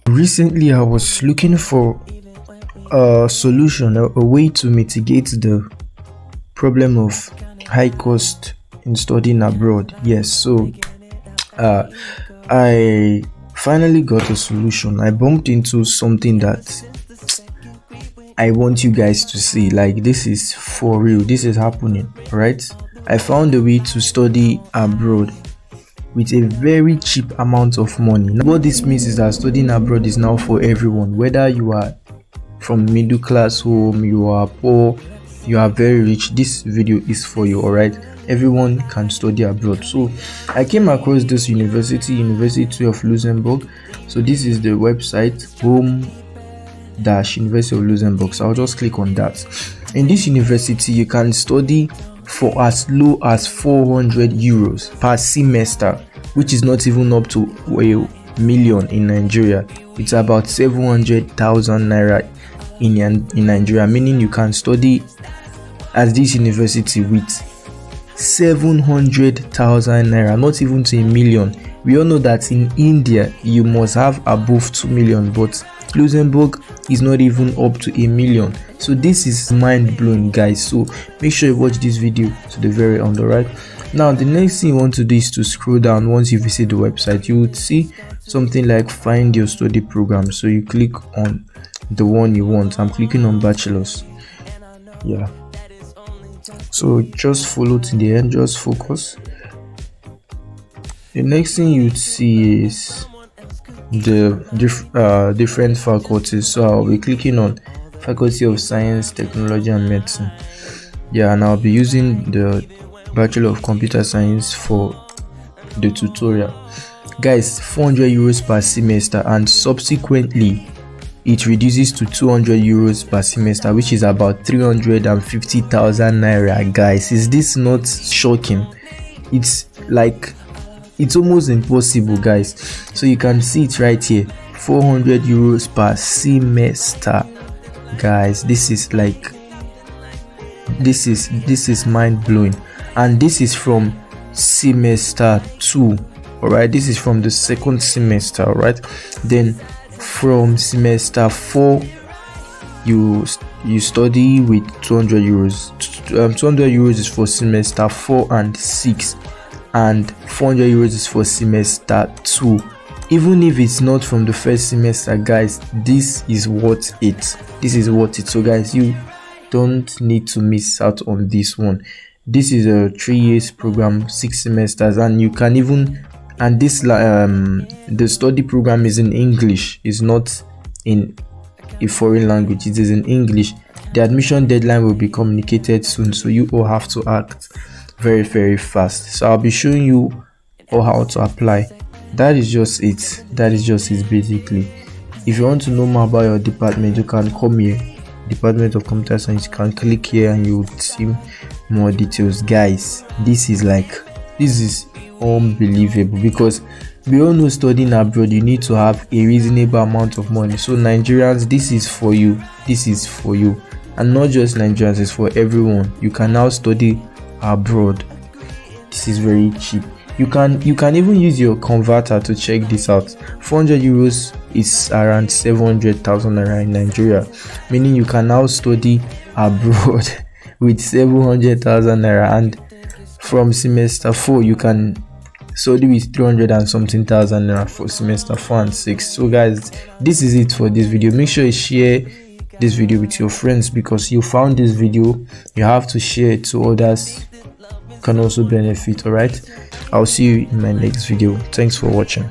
Recently I was looking for a solution, a way to mitigate the problem of high cost in studying abroad. Yes, so I finally got a solution. I bumped into something that I want you guys to see. Like, this is for real, this is happening, right? I found a way to study abroad with a very cheap amount of money. Now, what this means is that studying abroad is now for everyone, whether you are from middle class home, you are poor, you are very rich. This video is for you. All right, everyone can study abroad. So I came across this University of Luxembourg. So this is the website, home-university of Luxembourg. So I'll just click on that. In this university, you can study for as low as 400 euros per semester, which is not even up to a million in Nigeria. It's about 700,000 naira in Nigeria, meaning you can study at this university with 700,000 naira, not even to a million. We all know that in India you must have above 2 million, but Luxembourg is not even up to a million. So this is mind-blowing, guys. So make sure you watch this video to the very end. Right now, the next thing you want to do is to scroll down. Once you visit the website, you would see something like find your study program. So you click on the one you want. I'm clicking on bachelor's. Yeah, so just follow to the end, just focus. The next thing you'd see is the different faculties. So I'll be clicking on Faculty of Science, Technology and Medicine. Yeah, and I'll be using the Bachelor of Computer Science for the tutorial. Guys, 400 euros per semester, and subsequently it reduces to 200 euros per semester, which is about 350,000 naira. Guys, is this not shocking? It's like, it's almost impossible, guys. So you can see it right here, 400 euros per semester. Guys, this is like, this is mind-blowing. And this is from semester 2. all right, this is from the second semester. All right, then from semester 4 you study with 200 euros. 200 euros is for semester 4 and 6, and 400 euros is for semester 2. Even if it's not from the first semester, guys, this is worth it. So guys, you don't need to miss out on this one. This is a 3 years program, 6 semesters, and you can even, and this the study program is in English, it's not in a foreign language, it is in English. The admission deadline will be communicated soon, so you all have to act very, very fast. So I'll be showing you all how to apply. That is just it basically. If you want to know more about your department, you can come here, Department of Computer Science. You can click here and you will see more details. Guys, this is unbelievable, because we all know studying abroad you need to have a reasonable amount of money. So Nigerians, this is for you, and not just Nigerians, it's for everyone. You can now study abroad. This is very cheap. You can even use your converter to check this out. 400 euros is around 700,000 naira in Nigeria, meaning you can now study abroad with 700,000 naira, and from semester 4 you can study with 300 and something thousand naira for semester 4 and 6. So guys, this is it for this video. Make sure you share this video with your friends, because you found this video, you have to share it so others can also benefit. All right, I'll see you in my next video. Thanks for watching.